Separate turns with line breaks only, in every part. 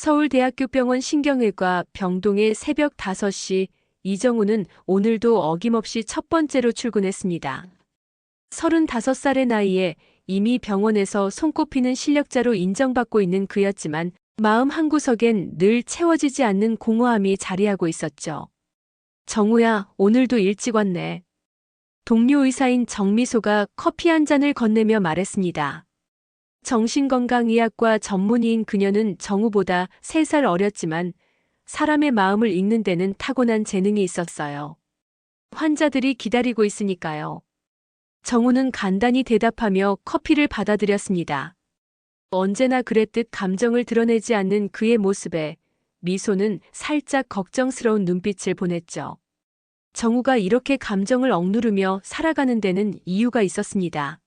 서울대학교병원 신경외과 병동의 새벽 5시, 이정우는 오늘도 어김없이 첫 번째로 출근했습니다. 35살의 나이에 이미 병원에서 손꼽히는 실력자로 인정받고 있는 그였지만 마음 한구석엔 늘 채워지지 않는 공허함이 자리하고 있었죠. 정우야, 오늘도 일찍 왔네. 동료 의사인 정미소가 커피 한 잔을 건네며 말했습니다. 정신건강의학과 전문의인 그녀는 정우보다 3살 어렸지만 사람의 마음을 읽는 데는 타고난 재능이 있었어요. 환자들이 기다리고 있으니까요. 정우는 간단히 대답하며 커피를 받아들였습니다. 언제나 그랬듯 감정을 드러내지 않는 그의 모습에 미소는 살짝 걱정스러운 눈빛을 보냈죠. 정우가 이렇게 감정을 억누르며 살아가는 데는 이유가 있었습니다.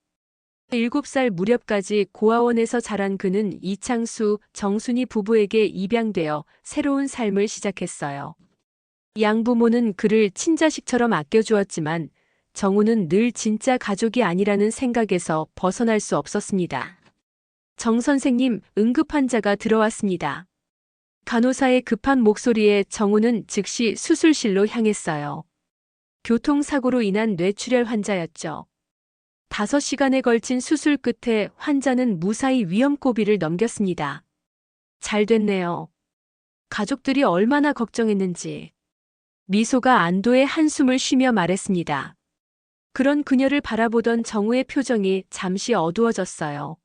7살 무렵까지 고아원에서 자란 그는 이창수, 정순이 부부에게 입양되어 새로운 삶을 시작했어요. 양부모는 그를 친자식처럼 아껴주었지만 정우는 늘 진짜 가족이 아니라는 생각에서 벗어날 수 없었습니다. 정 선생님, 응급 환자가 들어왔습니다. 간호사의 급한 목소리에 정우는 즉시 수술실로 향했어요. 교통사고로 인한 뇌출혈 환자였죠. 5시간에 걸친 수술 끝에 환자는 무사히 위험고비를 넘겼습니다. 잘 됐네요. 가족들이 얼마나 걱정했는지. 미소가 안도의 한숨을 쉬며 말했습니다. 그런 그녀를 바라보던 정우의 표정이 잠시 어두워졌어요.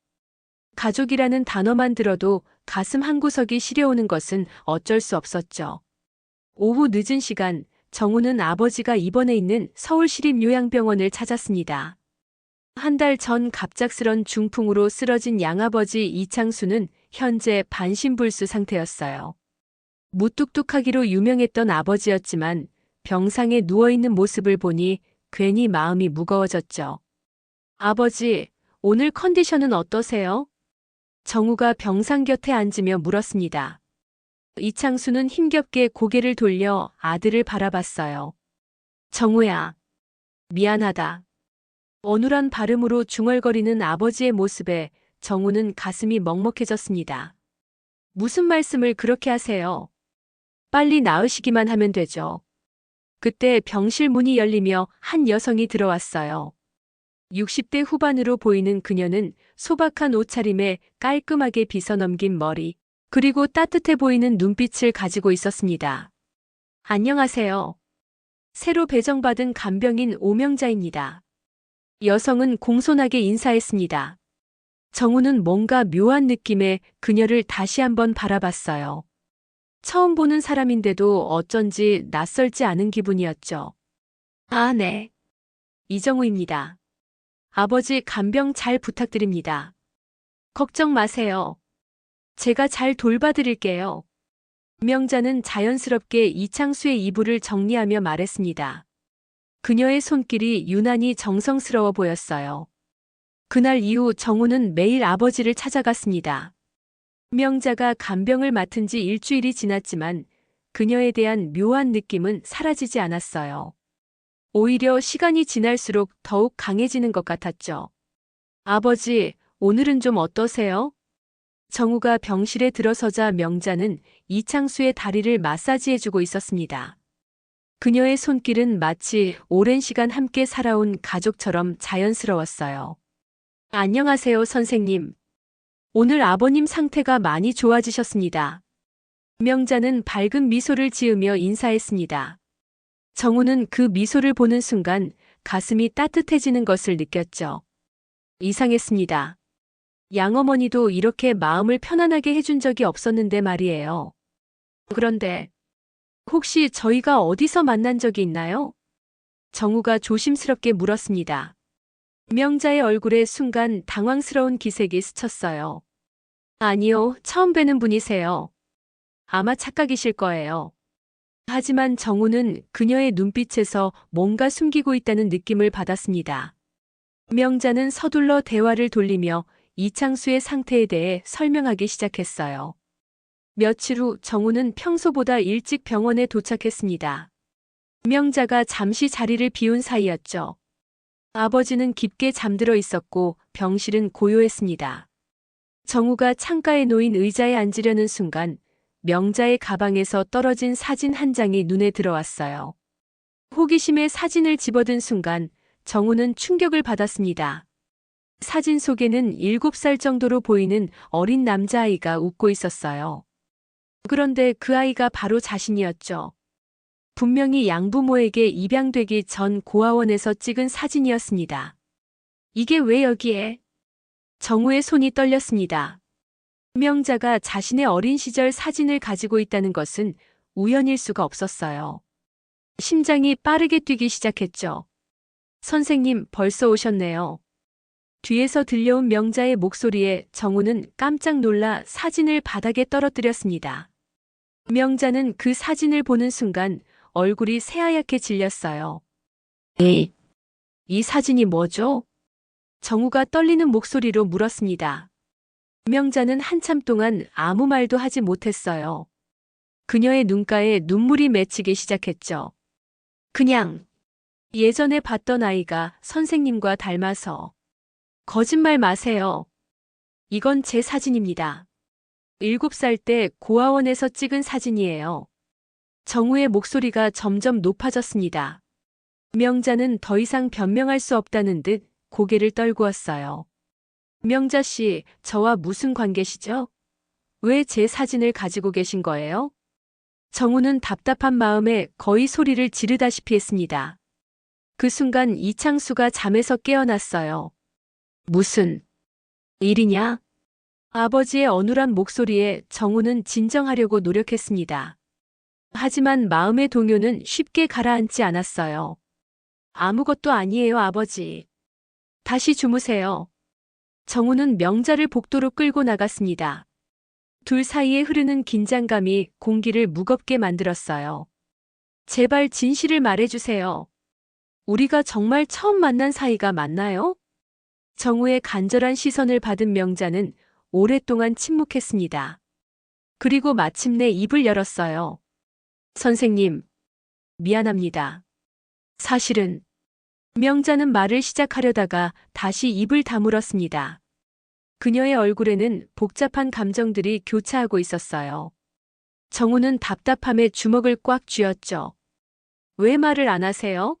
가족이라는 단어만 들어도 가슴 한구석이 시려오는 것은 어쩔 수 없었죠. 오후 늦은 시간, 정우는 아버지가 입원해 있는 서울시립요양병원을 찾았습니다. 한 달 전 갑작스런 중풍으로 쓰러진 양아버지 이창수는 현재 반신불수 상태였어요. 무뚝뚝하기로 유명했던 아버지였지만 병상에 누워있는 모습을 보니 괜히 마음이 무거워졌죠. 아버지, 오늘 컨디션은 어떠세요? 정우가 병상 곁에 앉으며 물었습니다. 이창수는 힘겹게 고개를 돌려 아들을 바라봤어요. 정우야, 미안하다. 어눌한 발음으로 중얼거리는 아버지의 모습에 정우는 가슴이 먹먹해졌습니다. 무슨 말씀을 그렇게 하세요? 빨리 나으시기만 하면 되죠. 그때 병실 문이 열리며 한 여성이 들어왔어요. 60대 후반으로 보이는 그녀는 소박한 옷차림에 깔끔하게 빗어넘긴 머리, 그리고 따뜻해 보이는 눈빛을 가지고 있었습니다. 안녕하세요. 새로 배정받은 간병인 오명자입니다. 여성은 공손하게 인사했습니다. 정우는 뭔가 묘한 느낌에 그녀를 다시 한번 바라봤어요. 처음 보는 사람인데도 어쩐지 낯설지 않은 기분이었죠. 아, 네. 이정우입니다. 아버지 간병 잘 부탁드립니다. 걱정 마세요. 제가 잘 돌봐드릴게요. 명자는 자연스럽게 이창수의 이불을 정리하며 말했습니다. 그녀의 손길이 유난히 정성스러워 보였어요. 그날 이후 정우는 매일 아버지를 찾아갔습니다. 명자가 간병을 맡은 지 일주일이 지났지만 그녀에 대한 묘한 느낌은 사라지지 않았어요. 오히려 시간이 지날수록 더욱 강해지는 것 같았죠. 아버지, 오늘은 좀 어떠세요? 정우가 병실에 들어서자 명자는 이창수의 다리를 마사지해주고 있었습니다. 그녀의 손길은 마치 오랜 시간 함께 살아온 가족처럼 자연스러웠어요. 안녕하세요, 선생님. 오늘 아버님 상태가 많이 좋아지셨습니다. 명자는 밝은 미소를 지으며 인사했습니다. 정우는 그 미소를 보는 순간 가슴이 따뜻해지는 것을 느꼈죠. 이상했습니다. 양어머니도 이렇게 마음을 편안하게 해준 적이 없었는데 말이에요. 그런데 혹시 저희가 어디서 만난 적이 있나요? 정우가 조심스럽게 물었습니다. 명자의 얼굴에 순간 당황스러운 기색이 스쳤어요. 아니요, 처음 뵈는 분이세요. 아마 착각이실 거예요. 하지만 정우는 그녀의 눈빛에서 뭔가 숨기고 있다는 느낌을 받았습니다. 명자는 서둘러 대화를 돌리며 이창수의 상태에 대해 설명하기 시작했어요. 며칠 후 정우는 평소보다 일찍 병원에 도착했습니다. 명자가 잠시 자리를 비운 사이였죠. 아버지는 깊게 잠들어 있었고 병실은 고요했습니다. 정우가 창가에 놓인 의자에 앉으려는 순간 명자의 가방에서 떨어진 사진 한 장이 눈에 들어왔어요. 호기심에 사진을 집어든 순간 정우는 충격을 받았습니다. 사진 속에는 7살 정도로 보이는 어린 남자아이가 웃고 있었어요. 그런데 그 아이가 바로 자신이었죠. 분명히 양부모에게 입양되기 전 고아원에서 찍은 사진이었습니다. 이게 왜 여기에? 정우의 손이 떨렸습니다. 명자가 자신의 어린 시절 사진을 가지고 있다는 것은 우연일 수가 없었어요. 심장이 빠르게 뛰기 시작했죠. 선생님, 벌써 오셨네요. 뒤에서 들려온 명자의 목소리에 정우는 깜짝 놀라 사진을 바닥에 떨어뜨렸습니다. 명자는 그 사진을 보는 순간 얼굴이 새하얗게 질렸어요. 에이, 이 사진이 뭐죠? 정우가 떨리는 목소리로 물었습니다. 명자는 한참 동안 아무 말도 하지 못했어요. 그녀의 눈가에 눈물이 맺히기 시작했죠. 그냥 예전에 봤던 아이가 선생님과 닮아서. 거짓말 마세요. 이건 제 사진입니다. 7살 때 고아원에서 찍은 사진이에요. 정우의 목소리가 점점 높아졌습니다. 명자는 더 이상 변명할 수 없다는 듯 고개를 떨구었어요. 명자 씨, 저와 무슨 관계시죠? 왜 제 사진을 가지고 계신 거예요? 정우는 답답한 마음에 거의 소리를 지르다시피 했습니다. 그 순간 이창수가 잠에서 깨어났어요. 무슨 일이냐? 아버지의 어눌한 목소리에 정우는 진정하려고 노력했습니다. 하지만 마음의 동요는 쉽게 가라앉지 않았어요. 아무것도 아니에요, 아버지. 다시 주무세요. 정우는 명자를 복도로 끌고 나갔습니다. 둘 사이에 흐르는 긴장감이 공기를 무겁게 만들었어요. 제발 진실을 말해주세요. 우리가 정말 처음 만난 사이가 맞나요? 정우의 간절한 시선을 받은 명자는 오랫동안 침묵했습니다. 그리고 마침내 입을 열었어요. 선생님, 미안합니다. 사실은 명자는 말을 시작하려다가 다시 입을 다물었습니다. 그녀의 얼굴에는 복잡한 감정들이 교차하고 있었어요. 정우는 답답함에 주먹을 꽉 쥐었죠. 왜 말을 안 하세요?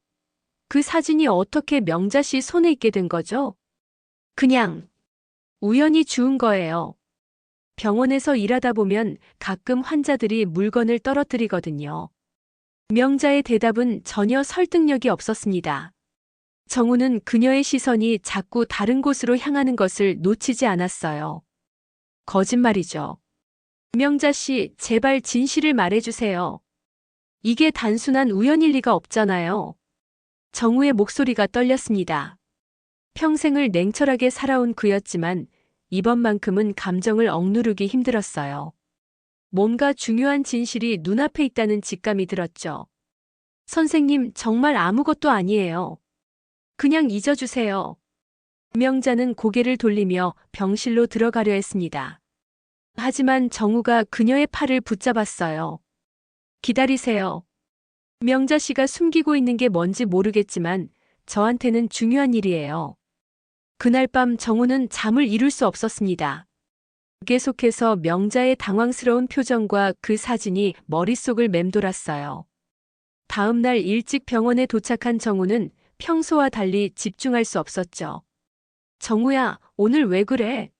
그 사진이 어떻게 명자 씨 손에 있게 된 거죠? 그냥 우연히 주운 거예요. 병원에서 일하다 보면 가끔 환자들이 물건을 떨어뜨리거든요. 명자의 대답은 전혀 설득력이 없었습니다. 정우는 그녀의 시선이 자꾸 다른 곳으로 향하는 것을 놓치지 않았어요. 거짓말이죠. 명자 씨, 제발 진실을 말해주세요. 이게 단순한 우연일 리가 없잖아요. 정우의 목소리가 떨렸습니다. 평생을 냉철하게 살아온 그였지만 이번만큼은 감정을 억누르기 힘들었어요. 뭔가 중요한 진실이 눈앞에 있다는 직감이 들었죠. 선생님, 정말 아무것도 아니에요. 그냥 잊어주세요. 명자는 고개를 돌리며 병실로 들어가려 했습니다. 하지만 정우가 그녀의 팔을 붙잡았어요. 기다리세요. 명자 씨가 숨기고 있는 게 뭔지 모르겠지만 저한테는 중요한 일이에요. 그날 밤 정우는 잠을 이룰 수 없었습니다. 계속해서 명자의 당황스러운 표정과 그 사진이 머릿속을 맴돌았어요. 다음 날 일찍 병원에 도착한 정우는 평소와 달리 집중할 수 없었죠. 정우야, 오늘 왜 그래?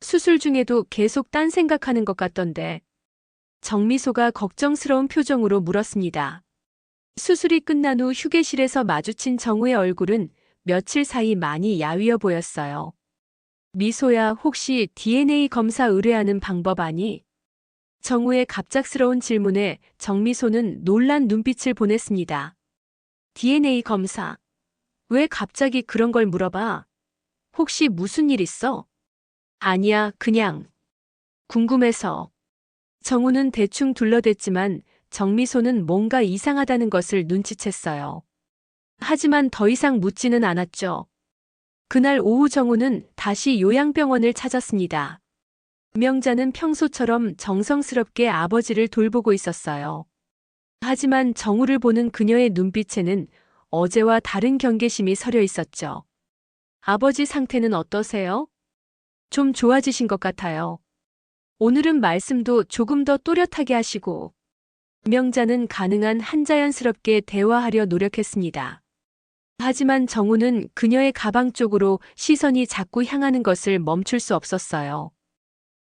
수술 중에도 계속 딴 생각하는 것 같던데. 정미소가 걱정스러운 표정으로 물었습니다. 수술이 끝난 후 휴게실에서 마주친 정우의 얼굴은 며칠 사이 많이 야위어 보였어요. 미소야, 혹시 DNA 검사 의뢰하는 방법 아니? 정우의 갑작스러운 질문에 정미소는 놀란 눈빛을 보냈습니다. DNA 검사? 왜 갑자기 그런 걸 물어봐? 혹시 무슨 일 있어? 아니야, 그냥 궁금해서. 정우는 대충 둘러댔지만 정미소는 뭔가 이상하다는 것을 눈치챘어요. 하지만 더 이상 묻지는 않았죠. 그날 오후 정우는 다시 요양병원을 찾았습니다. 명자는 평소처럼 정성스럽게 아버지를 돌보고 있었어요. 하지만 정우를 보는 그녀의 눈빛에는 어제와 다른 경계심이 서려 있었죠. 아버지 상태는 어떠세요? 좀 좋아지신 것 같아요. 오늘은 말씀도 조금 더 또렷하게 하시고. 명자는 가능한 한 자연스럽게 대화하려 노력했습니다. 하지만 정우는 그녀의 가방 쪽으로 시선이 자꾸 향하는 것을 멈출 수 없었어요.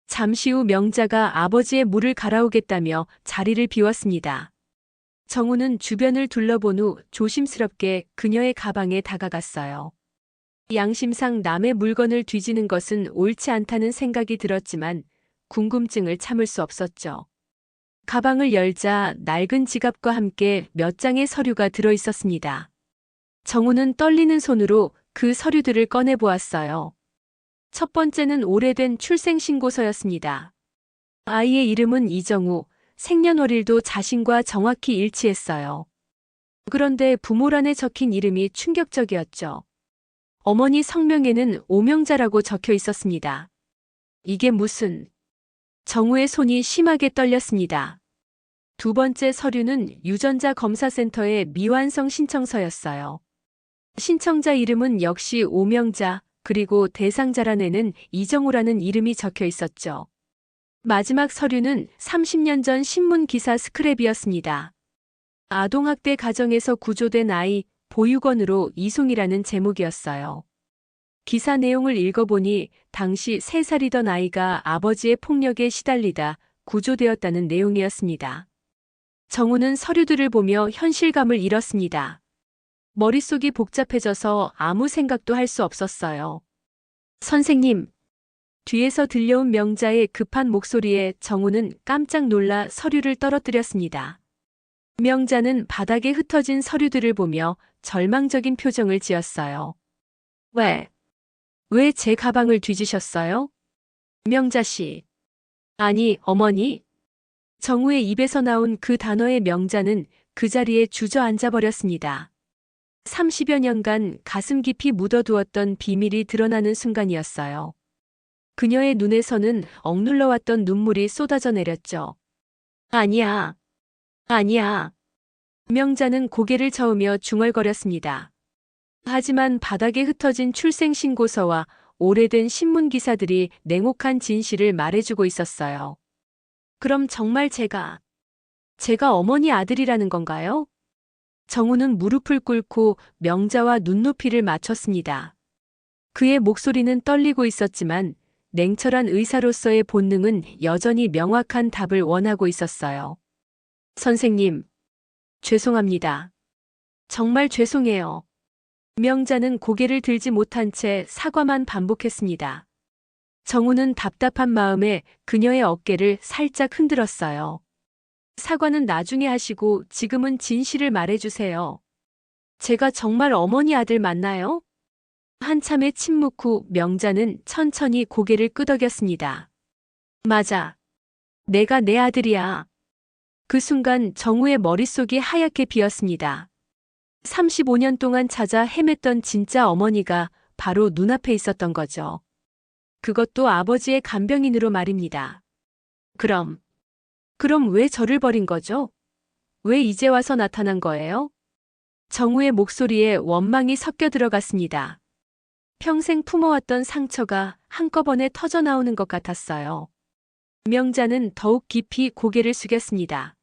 잠시 후 명자가 아버지의 물을 갈아오겠다며 자리를 비웠습니다. 정우는 주변을 둘러본 후 조심스럽게 그녀의 가방에 다가갔어요. 양심상 남의 물건을 뒤지는 것은 옳지 않다는 생각이 들었지만 궁금증을 참을 수 없었죠. 가방을 열자 낡은 지갑과 함께 몇 장의 서류가 들어 있었습니다. 정우는 떨리는 손으로 그 서류들을 꺼내 보았어요. 첫 번째는 오래된 출생신고서였습니다. 아이의 이름은 이정우, 생년월일도 자신과 정확히 일치했어요. 그런데 부모란에 적힌 이름이 충격적이었죠. 어머니 성명에는 오명자라고 적혀 있었습니다. 이게 무슨... 정우의 손이 심하게 떨렸습니다. 두 번째 서류는 유전자 검사센터의 미완성 신청서였어요. 신청자 이름은 역시 오명자, 그리고 대상자란에는 이정우라는 이름이 적혀 있었죠. 마지막 서류는 30년 전 신문 기사 스크랩이었습니다. 아동학대 가정에서 구조된 아이, 보육원으로 이송이라는 제목이었어요. 기사 내용을 읽어보니 당시 3살이던 아이가 아버지의 폭력에 시달리다 구조되었다는 내용이었습니다. 정우는 서류들을 보며 현실감을 잃었습니다. 머릿속이 복잡해져서 아무 생각도 할 수 없었어요. 선생님. 뒤에서 들려온 명자의 급한 목소리에 정우는 깜짝 놀라 서류를 떨어뜨렸습니다. 명자는 바닥에 흩어진 서류들을 보며 절망적인 표정을 지었어요. 왜 제 가방을 뒤지셨어요? 명자 씨. 아니, 어머니. 정우의 입에서 나온 그 단어의 명자는 그 자리에 주저앉아 버렸습니다. 30여 년간 가슴 깊이 묻어두었던 비밀이 드러나는 순간이었어요. 그녀의 눈에서는 억눌러왔던 눈물이 쏟아져 내렸죠. 아니야. 아니야. 명자는 고개를 저으며 중얼거렸습니다. 하지만 바닥에 흩어진 출생신고서와 오래된 신문기사들이 냉혹한 진실을 말해주고 있었어요. 그럼 정말 제가 어머니 아들이라는 건가요? 정우는 무릎을 꿇고 명자와 눈높이를 맞췄습니다. 그의 목소리는 떨리고 있었지만 냉철한 의사로서의 본능은 여전히 명확한 답을 원하고 있었어요. 선생님, 죄송합니다. 정말 죄송해요. 명자는 고개를 들지 못한 채 사과만 반복했습니다. 정우는 답답한 마음에 그녀의 어깨를 살짝 흔들었어요. 사과는 나중에 하시고 지금은 진실을 말해주세요. 제가 정말 어머니 아들 맞나요? 한참의 침묵 후 명자는 천천히 고개를 끄덕였습니다. 맞아. 내가 내 아들이야. 그 순간 정우의 머릿속이 하얗게 비었습니다. 35년 동안 찾아 헤맸던 진짜 어머니가 바로 눈앞에 있었던 거죠. 그것도 아버지의 간병인으로 말입니다. 그럼 왜 저를 버린 거죠? 왜 이제 와서 나타난 거예요? 정우의 목소리에 원망이 섞여 들어갔습니다. 평생 품어왔던 상처가 한꺼번에 터져나오는 것 같았어요. 명자는 더욱 깊이 고개를 숙였습니다.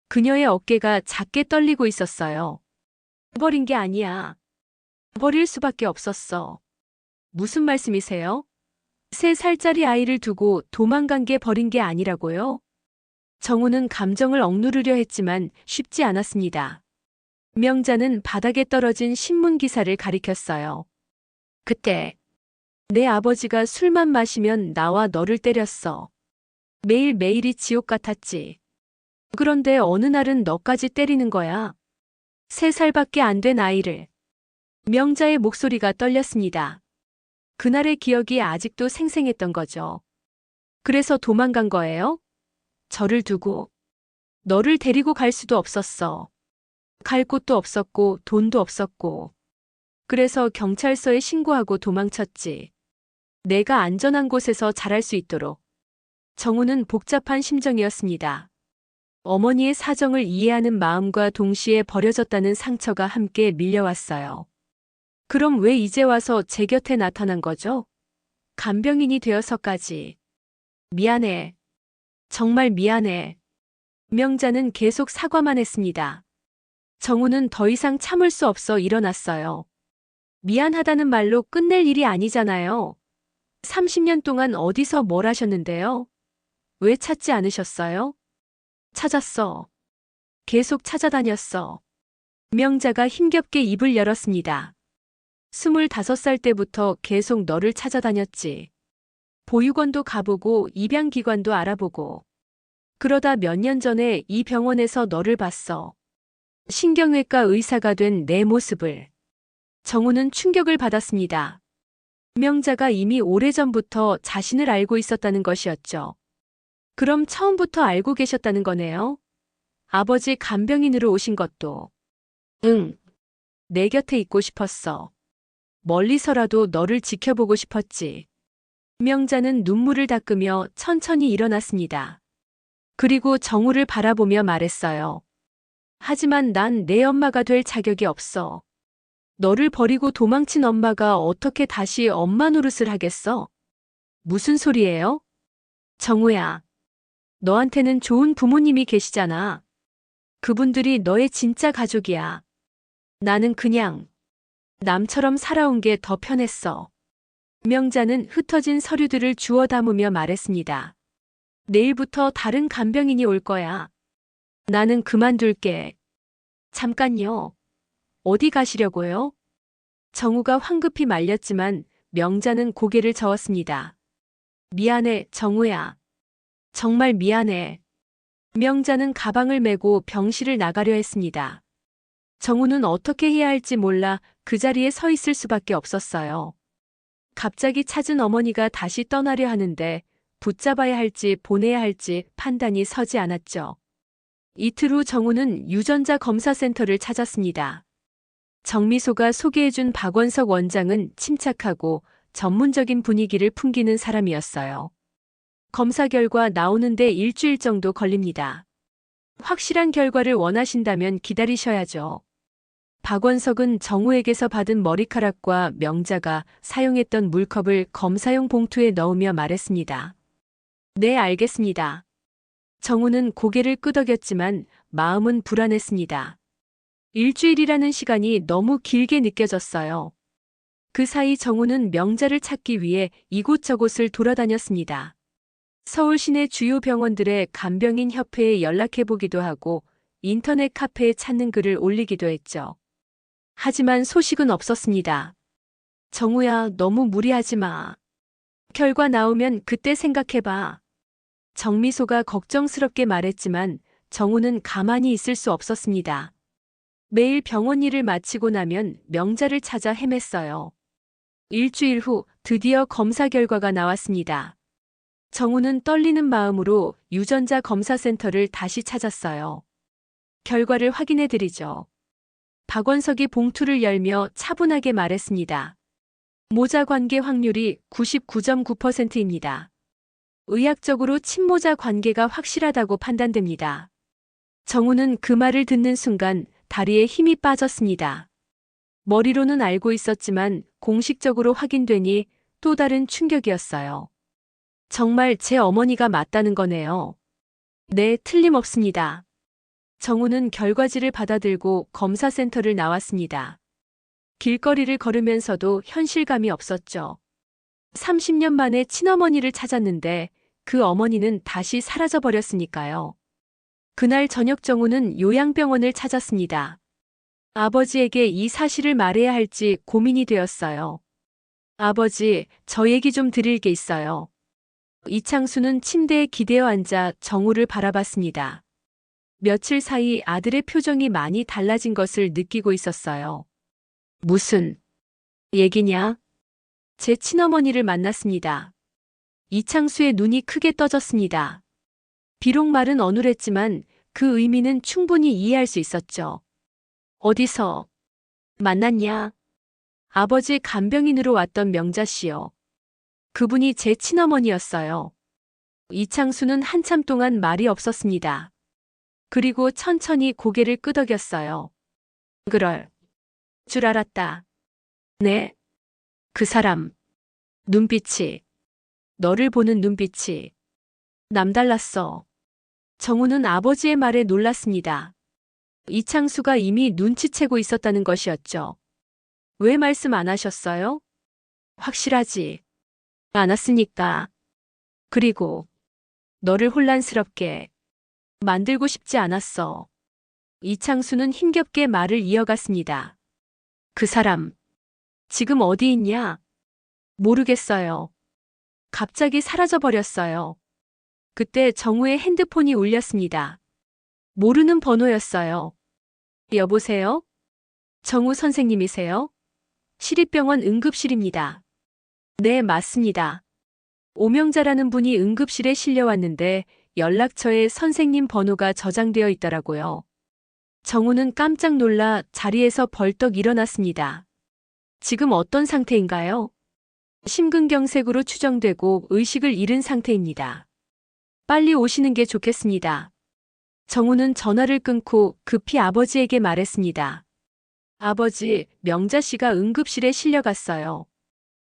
그녀의 어깨가 작게 떨리고 있었어요. 버린 게 아니야. 버릴 수밖에 없었어. 무슨 말씀이세요? 3살짜리 아이를 두고 도망간 게 버린 게 아니라고요? 정우는 감정을 억누르려 했지만 쉽지 않았습니다. 명자는 바닥에 떨어진 신문 기사를 가리켰어요. 그때 내 아버지가 술만 마시면 나와 너를 때렸어. 매일매일이 지옥 같았지. 그런데 어느 날은 너까지 때리는 거야. 3살밖에 안 된 아이를. 명자의 목소리가 떨렸습니다. 그날의 기억이 아직도 생생했던 거죠. 그래서 도망간 거예요? 저를 두고. 너를 데리고 갈 수도 없었어. 갈 곳도 없었고 돈도 없었고. 그래서 경찰서에 신고하고 도망쳤지. 내가 안전한 곳에서 자랄 수 있도록. 정우는 복잡한 심정이었습니다. 어머니의 사정을 이해하는 마음과 동시에 버려졌다는 상처가 함께 밀려왔어요. 그럼 왜 이제 와서 제 곁에 나타난 거죠? 간병인이 되어서까지. 미안해. 정말 미안해. 명자는 계속 사과만 했습니다. 정우는 더 이상 참을 수 없어 일어났어요. 미안하다는 말로 끝낼 일이 아니잖아요. 30년 동안 어디서 뭘 하셨는데요? 왜 찾지 않으셨어요? 찾았어. 계속 찾아다녔어. 명자가 힘겹게 입을 열었습니다. 25살 때부터 계속 너를 찾아다녔지. 보육원도 가보고 입양기관도 알아보고. 그러다 몇 년 전에 이 병원에서 너를 봤어. 신경외과 의사가 된 내 모습을. 정우는 충격을 받았습니다. 명자가 이미 오래전부터 자신을 알고 있었다는 것이었죠. 그럼 처음부터 알고 계셨다는 거네요? 아버지 간병인으로 오신 것도. 응. 내 곁에 있고 싶었어. 멀리서라도 너를 지켜보고 싶었지. 명자는 눈물을 닦으며 천천히 일어났습니다. 그리고 정우를 바라보며 말했어요. 하지만 난 내 엄마가 될 자격이 없어. 너를 버리고 도망친 엄마가 어떻게 다시 엄마 노릇을 하겠어? 무슨 소리예요? 정우야, 너한테는 좋은 부모님이 계시잖아. 그분들이 너의 진짜 가족이야. 나는 그냥 남처럼 살아온 게 더 편했어. 명자는 흩어진 서류들을 주워 담으며 말했습니다. 내일부터 다른 간병인이 올 거야. 나는 그만둘게. 잠깐요. 어디 가시려고요? 정우가 황급히 말렸지만 명자는 고개를 저었습니다. 미안해, 정우야. 정말 미안해. 명자는 가방을 메고 병실을 나가려 했습니다. 정우는 어떻게 해야 할지 몰라 그 자리에 서 있을 수밖에 없었어요. 갑자기 찾은 어머니가 다시 떠나려 하는데 붙잡아야 할지 보내야 할지 판단이 서지 않았죠. 이틀 후 정우는 유전자 검사센터를 찾았습니다. 정미소가 소개해준 박원석 원장은 침착하고 전문적인 분위기를 풍기는 사람이었어요. 검사 결과 나오는데 일주일 정도 걸립니다. 확실한 결과를 원하신다면 기다리셔야죠. 박원석은 정우에게서 받은 머리카락과 명자가 사용했던 물컵을 검사용 봉투에 넣으며 말했습니다. 네, 알겠습니다. 정우는 고개를 끄덕였지만 마음은 불안했습니다. 일주일이라는 시간이 너무 길게 느껴졌어요. 그 사이 정우는 명자를 찾기 위해 이곳저곳을 돌아다녔습니다. 서울 시내 주요 병원들의 간병인 협회에 연락해보기도 하고 인터넷 카페에 찾는 글을 올리기도 했죠. 하지만 소식은 없었습니다. 정우야, 너무 무리하지 마. 결과 나오면 그때 생각해봐. 정미소가 걱정스럽게 말했지만 정우는 가만히 있을 수 없었습니다. 매일 병원 일을 마치고 나면 명자를 찾아 헤맸어요. 일주일 후 드디어 검사 결과가 나왔습니다. 정우는 떨리는 마음으로 유전자 검사센터를 다시 찾았어요. 결과를 확인해드리죠. 박원석이 봉투를 열며 차분하게 말했습니다. 모자 관계 확률이 99.9%입니다. 의학적으로 친모자 관계가 확실하다고 판단됩니다. 정우는 그 말을 듣는 순간 다리에 힘이 빠졌습니다. 머리로는 알고 있었지만 공식적으로 확인되니 또 다른 충격이었어요. 정말 제 어머니가 맞다는 거네요. 네, 틀림없습니다. 정우는 결과지를 받아들고 검사센터를 나왔습니다. 길거리를 걸으면서도 현실감이 없었죠. 30년 만에 친어머니를 찾았는데 그 어머니는 다시 사라져버렸으니까요. 그날 저녁 정우는 요양병원을 찾았습니다. 아버지에게 이 사실을 말해야 할지 고민이 되었어요. 아버지, 저 얘기 좀 드릴 게 있어요. 이창수는 침대에 기대어 앉아 정우를 바라봤습니다. 며칠 사이 아들의 표정이 많이 달라진 것을 느끼고 있었어요. 무슨 얘기냐? 제 친어머니를 만났습니다. 이창수의 눈이 크게 떠졌습니다. 비록 말은 어눌했지만 그 의미는 충분히 이해할 수 있었죠. 어디서 만났냐? 아버지 간병인으로 왔던 명자 씨요. 그분이 제 친어머니였어요. 이창수는 한참 동안 말이 없었습니다. 그리고 천천히 고개를 끄덕였어요. 그럴 줄 알았다. 네. 그 사람. 눈빛이. 너를 보는 눈빛이. 남달랐어. 정우는 아버지의 말에 놀랐습니다. 이창수가 이미 눈치채고 있었다는 것이었죠. 왜 말씀 안 하셨어요? 확실하지 않았으니까. 그리고 너를 혼란스럽게 만들고 싶지 않았어. 이창수는 힘겹게 말을 이어갔습니다. 그 사람, 지금 어디 있냐? 모르겠어요. 갑자기 사라져버렸어요. 그때 정우의 핸드폰이 울렸습니다. 모르는 번호였어요. 여보세요? 정우 선생님이세요? 시립병원 응급실입니다. 네, 맞습니다. 오명자라는 분이 응급실에 실려왔는데 연락처에 선생님 번호가 저장되어 있더라고요. 정우는 깜짝 놀라 자리에서 벌떡 일어났습니다. 지금 어떤 상태인가요? 심근경색으로 추정되고 의식을 잃은 상태입니다. 빨리 오시는 게 좋겠습니다. 정우는 전화를 끊고 급히 아버지에게 말했습니다. 아버지, 명자 씨가 응급실에 실려갔어요.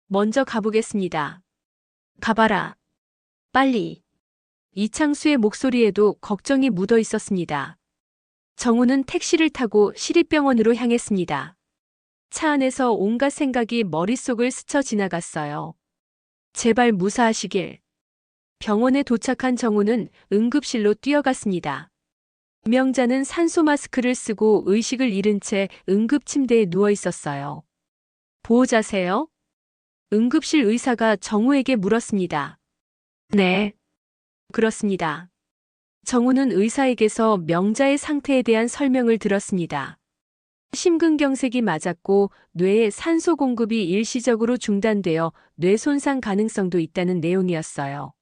먼저 가보겠습니다. 가봐라. 빨리. 이창수의 목소리에도 걱정이 묻어 있었습니다. 정우는 택시를 타고 시립병원으로 향했습니다. 차 안에서 온갖 생각이 머릿속을 스쳐 지나갔어요. 제발 무사하시길. 병원에 도착한 정우는 응급실로 뛰어갔습니다. 명자는 산소 마스크를 쓰고 의식을 잃은 채 응급 침대에 누워 있었어요. 보호자세요? 응급실 의사가 정우에게 물었습니다. 네. 그렇습니다. 정우는 의사에게서 명자의 상태에 대한 설명을 들었습니다. 심근경색이 맞았고 뇌에 산소 공급이 일시적으로 중단되어 뇌 손상 가능성도 있다는 내용이었어요.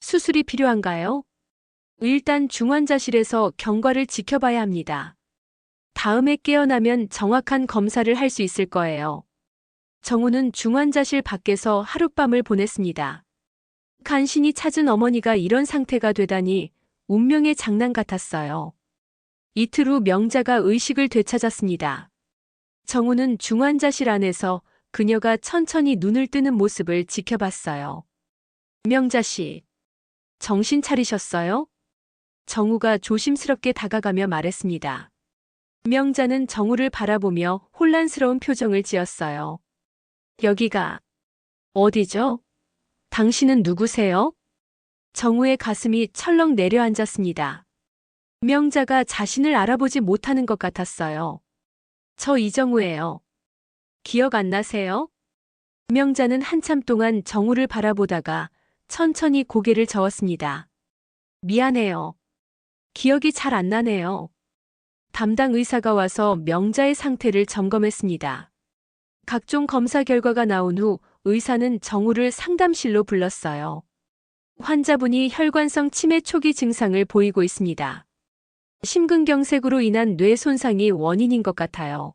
수술이 필요한가요? 일단 중환자실에서 경과를 지켜봐야 합니다. 다음에 깨어나면 정확한 검사를 할 수 있을 거예요. 정우는 중환자실 밖에서 하룻밤을 보냈습니다. 간신히 찾은 어머니가 이런 상태가 되다니 운명의 장난 같았어요. 이틀 후 명자가 의식을 되찾았습니다. 정우는 중환자실 안에서 그녀가 천천히 눈을 뜨는 모습을 지켜봤어요. 명자 씨, 정신 차리셨어요? 정우가 조심스럽게 다가가며 말했습니다. 명자는 정우를 바라보며 혼란스러운 표정을 지었어요. 여기가 어디죠? 당신은 누구세요? 정우의 가슴이 철렁 내려앉았습니다. 명자가 자신을 알아보지 못하는 것 같았어요. 저 이정우예요. 기억 안 나세요? 명자는 한참 동안 정우를 바라보다가 천천히 고개를 저었습니다. 미안해요. 기억이 잘 안 나네요. 담당 의사가 와서 명자의 상태를 점검했습니다. 각종 검사 결과가 나온 후 의사는 정우를 상담실로 불렀어요. 환자분이 혈관성 치매 초기 증상을 보이고 있습니다. 심근경색으로 인한 뇌 손상이 원인인 것 같아요.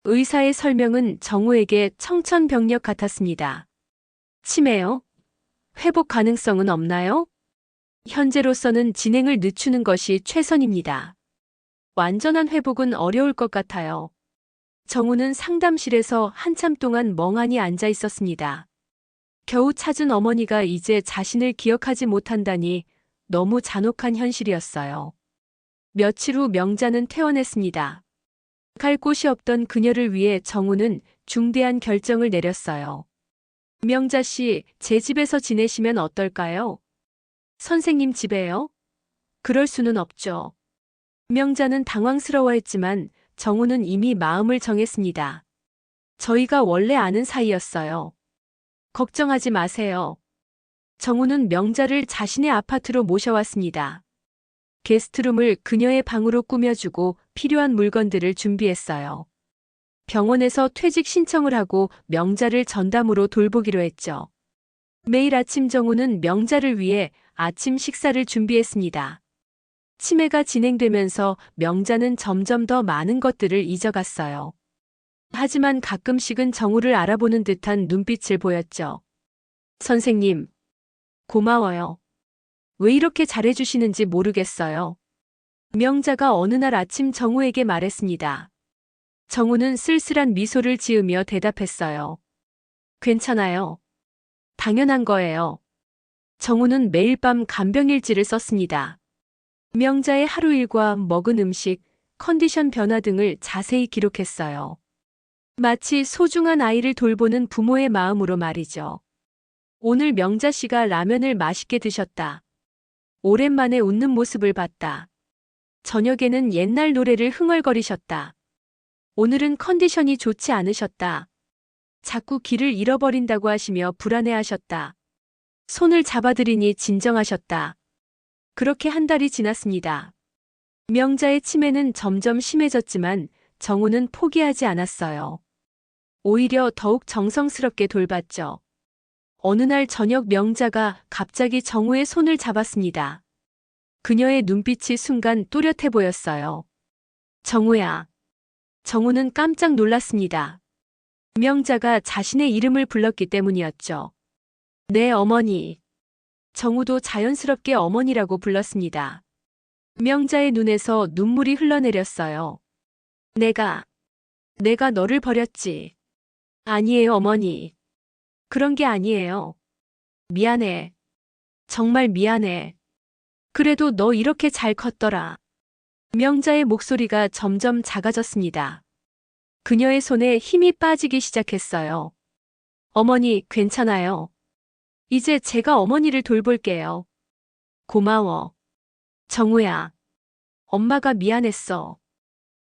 의사의 설명은 정우에게 청천벽력 같았습니다. 치매요? 회복 가능성은 없나요? 현재로서는 진행을 늦추는 것이 최선입니다. 완전한 회복은 어려울 것 같아요. 정우는 상담실에서 한참 동안 멍하니 앉아 있었습니다. 겨우 찾은 어머니가 이제 자신을 기억하지 못한다니 너무 잔혹한 현실이었어요. 며칠 후 명자는 퇴원했습니다. 갈 곳이 없던 그녀를 위해 정우는 중대한 결정을 내렸어요. 명자 씨, 제 집에서 지내시면 어떨까요? 선생님 집에요? 그럴 수는 없죠. 명자는 당황스러워했지만 정우는 이미 마음을 정했습니다. 저희가 원래 아는 사이였어요. 걱정하지 마세요. 정우는 명자를 자신의 아파트로 모셔왔습니다. 게스트룸을 그녀의 방으로 꾸며주고 필요한 물건들을 준비했어요. 병원에서 퇴직 신청을 하고 명자를 전담으로 돌보기로 했죠. 매일 아침 정우는 명자를 위해 아침 식사를 준비했습니다. 치매가 진행되면서 명자는 점점 더 많은 것들을 잊어갔어요. 하지만 가끔씩은 정우를 알아보는 듯한 눈빛을 보였죠. 선생님, 고마워요. 왜 이렇게 잘해주시는지 모르겠어요. 명자가 어느 날 아침 정우에게 말했습니다. 정우는 쓸쓸한 미소를 지으며 대답했어요. 괜찮아요. 당연한 거예요. 정우는 매일 밤 간병일지를 썼습니다. 명자의 하루 일과 먹은 음식, 컨디션 변화 등을 자세히 기록했어요. 마치 소중한 아이를 돌보는 부모의 마음으로 말이죠. 오늘 명자 씨가 라면을 맛있게 드셨다. 오랜만에 웃는 모습을 봤다. 저녁에는 옛날 노래를 흥얼거리셨다. 오늘은 컨디션이 좋지 않으셨다. 자꾸 길을 잃어버린다고 하시며 불안해하셨다. 손을 잡아드리니 진정하셨다. 그렇게 한 달이 지났습니다. 명자의 치매는 점점 심해졌지만 정우는 포기하지 않았어요. 오히려 더욱 정성스럽게 돌봤죠. 어느 날 저녁 명자가 갑자기 정우의 손을 잡았습니다. 그녀의 눈빛이 순간 또렷해 보였어요. 정우야. 정우는 깜짝 놀랐습니다. 명자가 자신의 이름을 불렀기 때문이었죠. 네, 어머니. 정우도 자연스럽게 어머니라고 불렀습니다. 명자의 눈에서 눈물이 흘러내렸어요. 내가 너를 버렸지. 아니에요, 어머니. 그런 게 아니에요. 미안해. 정말 미안해. 그래도 너 이렇게 잘 컸더라. 명자의 목소리가 점점 작아졌습니다. 그녀의 손에 힘이 빠지기 시작했어요. 어머니, 괜찮아요. 이제 제가 어머니를 돌볼게요. 고마워. 정우야. 엄마가 미안했어.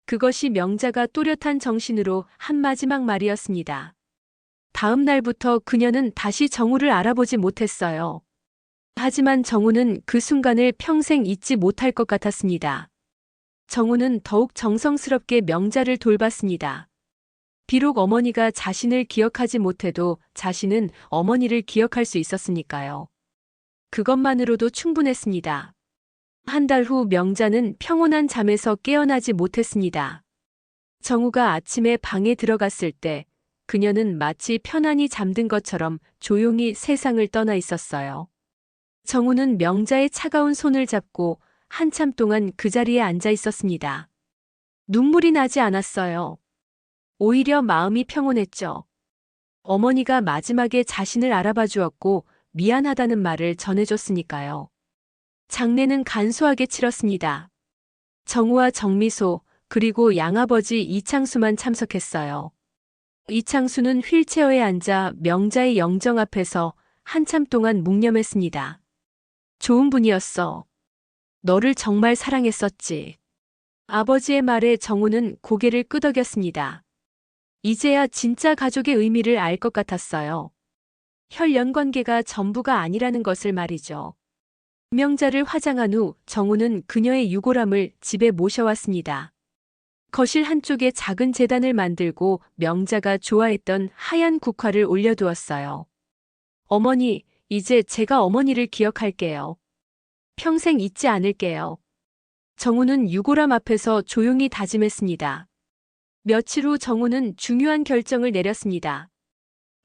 그것이 명자가 또렷한 정신으로 한 마지막 말이었습니다. 다음 날부터 그녀는 다시 정우를 알아보지 못했어요. 하지만 정우는 그 순간을 평생 잊지 못할 것 같았습니다. 정우는 더욱 정성스럽게 명자를 돌봤습니다. 비록 어머니가 자신을 기억하지 못해도 자신은 어머니를 기억할 수 있었으니까요. 그것만으로도 충분했습니다. 한 달 후 명자는 평온한 잠에서 깨어나지 못했습니다. 정우가 아침에 방에 들어갔을 때 그녀는 마치 편안히 잠든 것처럼 조용히 세상을 떠나 있었어요. 정우는 명자의 차가운 손을 잡고 한참 동안 그 자리에 앉아 있었습니다. 눈물이 나지 않았어요. 오히려 마음이 평온했죠. 어머니가 마지막에 자신을 알아봐 주었고 미안하다는 말을 전해줬으니까요. 장례는 간소하게 치렀습니다. 정우와 정미소 그리고 양아버지 이창수만 참석했어요. 이창수는 휠체어에 앉아 명자의 영정 앞에서 한참 동안 묵념했습니다. 좋은 분이었어. 너를 정말 사랑했었지. 아버지의 말에 정우는 고개를 끄덕였습니다. 이제야 진짜 가족의 의미를 알 것 같았어요. 혈연관계가 전부가 아니라는 것을 말이죠. 명자를 화장한 후 정우는 그녀의 유골함을 집에 모셔왔습니다. 거실 한쪽에 작은 제단을 만들고 명자가 좋아했던 하얀 국화를 올려두었어요. 어머니, 이제 제가 어머니를 기억할게요. 평생 잊지 않을게요. 정우는 유골함 앞에서 조용히 다짐했습니다. 며칠 후 정우는 중요한 결정을 내렸습니다.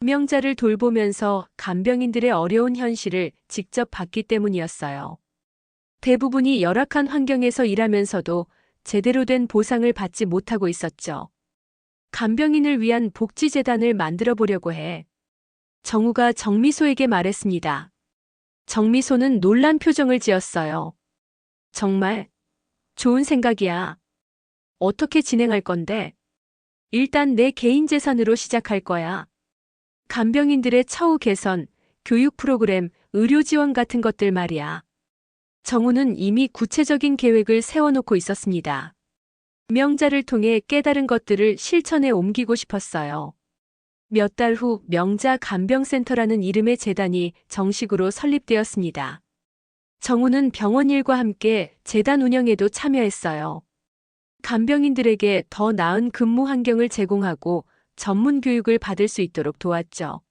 명자를 돌보면서 간병인들의 어려운 현실을 직접 봤기 때문이었어요. 대부분이 열악한 환경에서 일하면서도 제대로 된 보상을 받지 못하고 있었죠. 간병인을 위한 복지재단을 만들어 보려고 해. 정우가 정미소에게 말했습니다. 정미소는 놀란 표정을 지었어요. 정말 좋은 생각이야. 어떻게 진행할 건데? 일단 내 개인 재산으로 시작할 거야. 간병인들의 처우 개선, 교육 프로그램, 의료 지원 같은 것들 말이야. 정우는 이미 구체적인 계획을 세워놓고 있었습니다. 명자를 통해 깨달은 것들을 실천에 옮기고 싶었어요. 몇 달 후 명자 간병센터라는 이름의 재단이 정식으로 설립되었습니다. 정우는 병원 일과 함께 재단 운영에도 참여했어요. 간병인들에게 더 나은 근무 환경을 제공하고 전문 교육을 받을 수 있도록 도왔죠.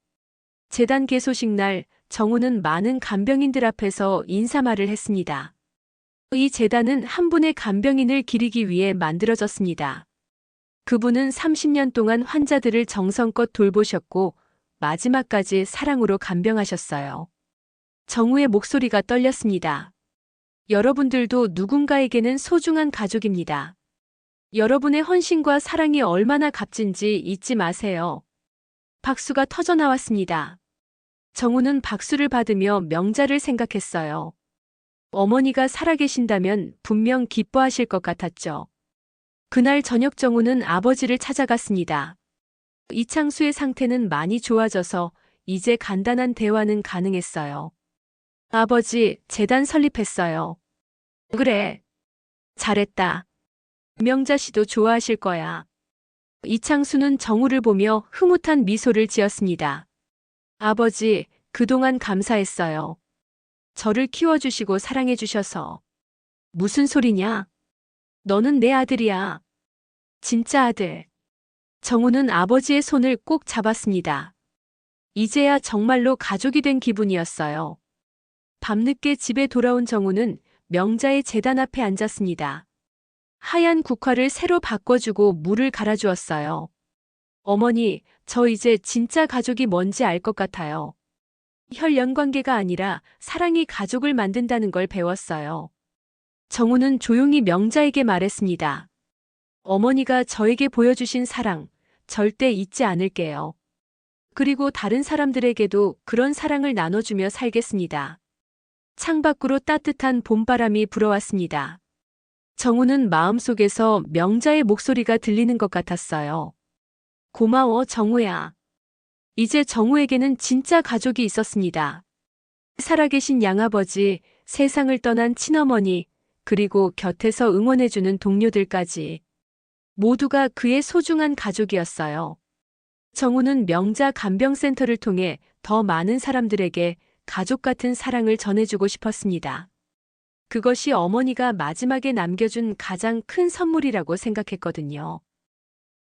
재단 개소식 날 정우는 많은 간병인들 앞에서 인사말을 했습니다. 이 재단은 한 분의 간병인을 기리기 위해 만들어졌습니다. 그분은 30년 동안 환자들을 정성껏 돌보셨고 마지막까지 사랑으로 간병하셨어요. 정우의 목소리가 떨렸습니다. 여러분들도 누군가에게는 소중한 가족입니다. 여러분의 헌신과 사랑이 얼마나 값진지 잊지 마세요. 박수가 터져 나왔습니다. 정우는 박수를 받으며 명자를 생각했어요. 어머니가 살아계신다면 분명 기뻐하실 것 같았죠. 그날 저녁 정우는 아버지를 찾아갔습니다. 이창수의 상태는 많이 좋아져서 이제 간단한 대화는 가능했어요. 아버지, 재단 설립했어요. 그래. 잘했다. 명자 씨도 좋아하실 거야. 이창수는 정우를 보며 흐뭇한 미소를 지었습니다. 아버지, 그동안 감사했어요. 저를 키워주시고 사랑해주셔서. 무슨 소리냐? 너는 내 아들이야. 진짜 아들. 정우는 아버지의 손을 꼭 잡았습니다. 이제야 정말로 가족이 된 기분이었어요. 밤늦게 집에 돌아온 정우는 명자의 재단 앞에 앉았습니다. 하얀 국화를 새로 바꿔주고 물을 갈아주었어요. 어머니, 저 이제 진짜 가족이 뭔지 알 것 같아요. 혈연 관계가 아니라 사랑이 가족을 만든다는 걸 배웠어요. 정우는 조용히 명자에게 말했습니다. 어머니가 저에게 보여주신 사랑, 절대 잊지 않을게요. 그리고 다른 사람들에게도 그런 사랑을 나눠주며 살겠습니다. 창밖으로 따뜻한 봄바람이 불어왔습니다. 정우는 마음속에서 명자의 목소리가 들리는 것 같았어요. 고마워, 정우야. 이제 정우에게는 진짜 가족이 있었습니다. 살아계신 양아버지, 세상을 떠난 친어머니, 그리고 곁에서 응원해주는 동료들까지. 모두가 그의 소중한 가족이었어요. 정우는 명자 간병센터를 통해 더 많은 사람들에게 가족 같은 사랑을 전해주고 싶었습니다. 그것이 어머니가 마지막에 남겨준 가장 큰 선물이라고 생각했거든요.